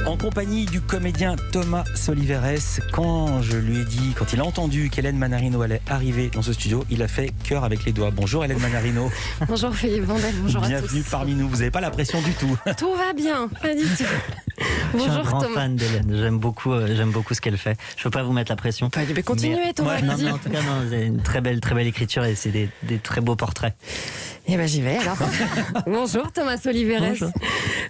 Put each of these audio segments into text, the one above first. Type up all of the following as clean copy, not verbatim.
En compagnie du comédien Thomas Soliveres. Quand il a entendu qu'Hélène Manarino allait arriver dans ce studio, il a fait cœur avec les doigts. Bonjour Hélène Manarino. Bonjour Philippe Vandel, bonjour à tous. Bienvenue parmi nous, vous n'avez pas la pression du tout. Tout va bien, pas du tout. Bonjour je suis un grand Thomas. fan d'Hélène, j'aime beaucoup ce qu'elle fait. Je ne peux pas vous mettre la pression. Mais continuez Thomas, non, vas-y. mais en tout cas, non, c'est une très belle écriture et c'est des très beaux portraits. Eh ben j'y vais alors. Bonjour Thomas Soliveres. Bonjour.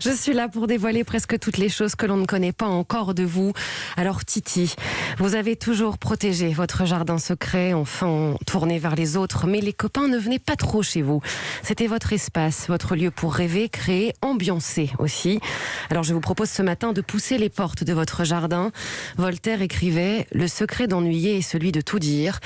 Je suis là pour dévoiler presque toutes les choses que l'on ne connaît pas encore de vous. Alors Titi, vous avez toujours protégé votre jardin secret, enfin tourné vers les autres, mais les copains ne venaient pas trop chez vous. C'était votre espace, votre lieu pour rêver, créer, ambiancer aussi. Alors je vous propose ce matin de pousser les portes de votre jardin. Voltaire écrivait « Le secret d'ennuyer est celui de tout dire ».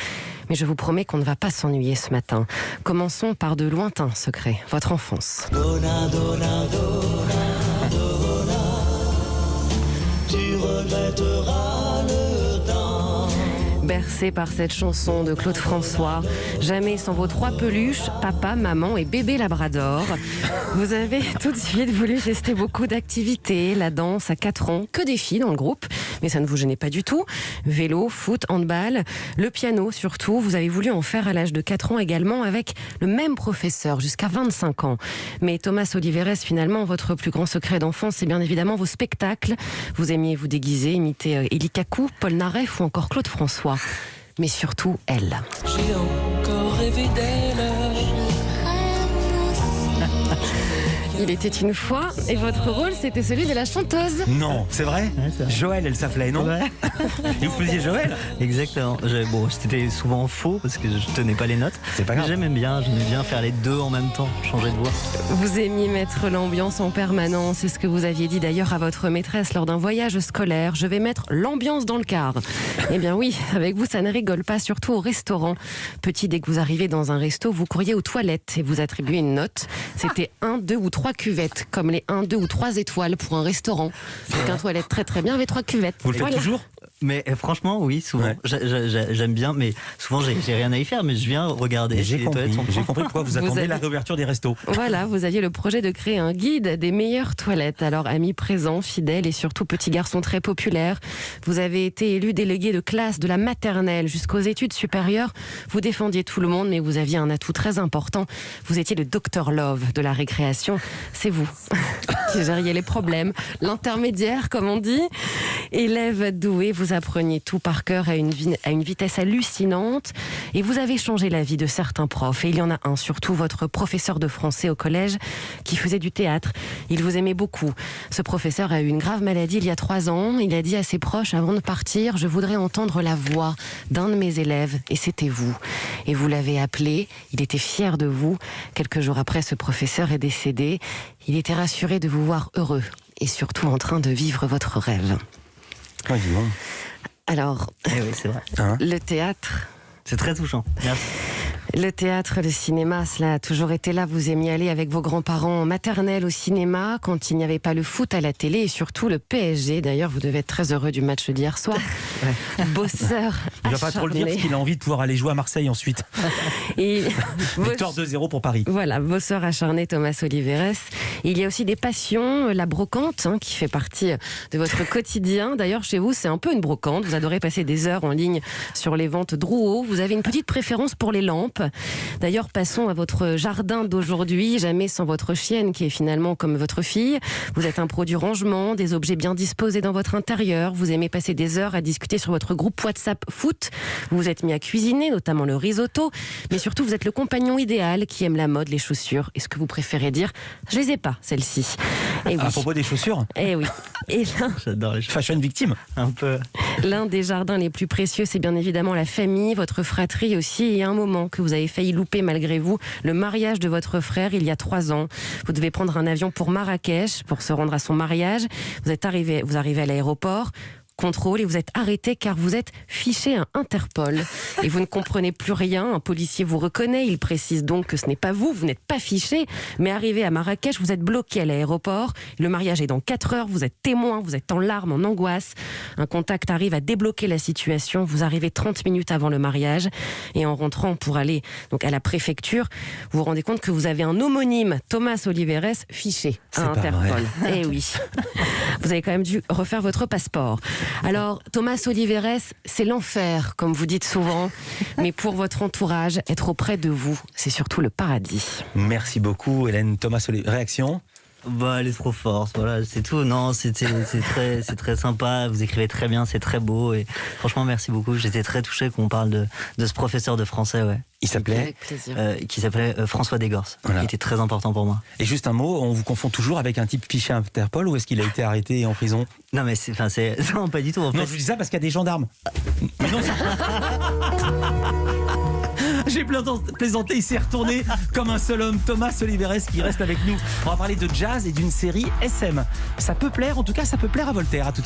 Mais je vous promets qu'on ne va pas s'ennuyer ce matin. Commençons par de lointains secrets, votre enfance. Donna, donna, donna, donna, tu regretteras le temps. Bercé par cette chanson de Claude François, jamais sans vos 3 peluches, papa, maman et bébé labrador. Vous avez tout de suite voulu tester beaucoup d'activités, la danse à 4 ans, que des filles dans le groupe, mais ça ne vous gênait pas du tout. Vélo, foot, handball, le piano surtout, vous avez voulu en faire à l'âge de 4 ans également avec le même professeur jusqu'à 25 ans. Mais Thomas Soliveres, finalement, votre plus grand secret d'enfance, c'est bien évidemment vos spectacles. Vous aimiez vous déguiser, imiter Élie Kakou, Paul Naref ou encore Claude François. Mais surtout, elle. J'ai encore rêvé d'elle. Il était une fois, et votre rôle, c'était celui de la chanteuse. Non, c'est vrai, Ouais, c'est vrai. Joël, elle s'appelait, non? Ouais. Et vous faisiez Joël? Exactement. Bon, c'était souvent faux parce que je tenais pas les notes. C'est pas grave. J'aimais bien faire les deux en même temps, changer de voix. Vous aimiez mettre l'ambiance en permanence, c'est ce que vous aviez dit d'ailleurs à votre maîtresse lors d'un voyage scolaire. Je vais mettre l'ambiance dans le car. Eh bien oui, avec vous, ça ne rigole pas, surtout au restaurant. Petit, dès que vous arrivez dans un resto, vous courriez aux toilettes et vous attribuez une note. C'était 1, 2 ou 3 cuvettes, comme les 1, 2 ou 3 étoiles pour un restaurant. C'est qu'un toilette très très bien avec 3 cuvettes. Vous le faites Voilà. toujours? Mais franchement, oui, souvent. Ouais. J'aime bien, mais souvent j'ai rien à y faire, mais je viens regarder si les toilettes sont J'ai compris pourquoi vous attendiez avez- la réouverture des restos. Voilà, vous aviez le projet de créer un guide des meilleures toilettes. Alors, amis présents, fidèles et surtout petit garçon très populaire, vous avez été élu délégué de classe de la maternelle jusqu'aux études supérieures. Vous défendiez tout le monde, mais vous aviez un atout très important. Vous étiez le Dr Love de la récréation. C'est vous qui gériez les problèmes, l'intermédiaire, comme on dit. Élève doué, vous appreniez tout par cœur à une vitesse hallucinante et vous avez changé la vie de certains profs. Et il y en a un, surtout votre professeur de français au collège qui faisait du théâtre. Il vous aimait beaucoup. Ce professeur a eu une grave maladie il y a 3 ans. Il a dit à ses proches avant de partir, je voudrais entendre la voix d'un de mes élèves et c'était vous. Et vous l'avez appelé, il était fier de vous. Quelques jours après, ce professeur est décédé. Il était rassuré de vous voir heureux et surtout en train de vivre votre rêve. Ouais, dis donc. Alors, Eh oui, c'est vrai. Hein? le théâtre, C'est très touchant. Merci. le cinéma, cela a toujours été là. Vous aimiez aller avec vos grands-parents maternels au cinéma quand il n'y avait pas le foot à la télé et surtout le PSG. D'ailleurs, vous devez être très heureux du match d'hier soir. Bosseur Il va pas trop le dire parce acharné. qu'il a envie de pouvoir aller jouer à Marseille ensuite. Et Victoire 2-0 pour Paris. Voilà, bosseur acharné Thomas Oliveres. Il y a aussi des passions, la brocante, qui fait partie de votre quotidien. D'ailleurs, chez vous, c'est un peu une brocante. Vous adorez passer des heures en ligne sur les ventes Drouot. Vous avez une petite préférence pour les lampes. D'ailleurs, passons à votre jardin d'aujourd'hui. Jamais sans votre chienne, qui est finalement comme votre fille. Vous êtes un pro du rangement, des objets bien disposés dans votre intérieur. Vous aimez passer des heures à discuter sur votre groupe WhatsApp foot. Vous vous êtes mis à cuisiner, notamment le risotto. Mais surtout, vous êtes le compagnon idéal qui aime la mode, les chaussures. Et ce que vous préférez dire, je les ai pas, celles-ci. Et oui. À propos des chaussures, Et oui. Et J'adore les choses. fashion victime. Un peu. l'un des jardins les plus précieux, c'est bien évidemment la famille, votre fratrie aussi. Et un moment que vous avez failli louper malgré vous, le mariage de votre frère il y a 3 ans. Vous devez prendre un avion pour Marrakech pour se rendre à son mariage. Vous arrivez à l'aéroport. contrôle et vous êtes arrêté car vous êtes fiché à Interpol. Et vous ne comprenez plus rien. Un policier vous reconnaît. Il précise donc que ce n'est pas vous. Vous n'êtes pas fiché. Mais arrivé à Marrakech, vous êtes bloqué à l'aéroport. Le mariage est dans 4 heures. Vous êtes témoin. Vous êtes en larmes, en angoisse. Un contact arrive à débloquer la situation. Vous arrivez 30 minutes avant le mariage. Et en rentrant pour aller donc à la préfecture, vous vous rendez compte que vous avez un homonyme, Thomas Oliveres, fiché à Interpol. Eh oui. Vous avez quand même dû refaire votre passeport. Alors, Thomas Oliveres, c'est l'enfer, comme vous dites souvent. Mais pour votre entourage, être auprès de vous, c'est surtout le paradis. Merci beaucoup, Hélène. Thomas Oliveres, réaction ? Bah, elle est trop forte, voilà, c'est tout. Non, c'est très sympa, vous écrivez très bien, c'est très beau. Et franchement, merci beaucoup. J'étais très touché qu'on parle de ce professeur de français, ouais. Il s'appelait Avec plaisir. Qui s'appelait François Desgors, Voilà. qui était très important pour moi. Et juste un mot, on vous confond toujours avec un type fiché à Interpol ou est-ce qu'il a été arrêté et en prison ? Non, mais non, pas du tout. En Non, fait. je vous dis ça parce qu'il y a des gendarmes. Mais non, j'ai plaisanté, il s'est retourné comme un seul homme, Thomas Oliveres, qui reste avec nous. On va parler de jazz et d'une série SM. Ça peut plaire, en tout cas, ça peut plaire à Voltaire. À tout de suite.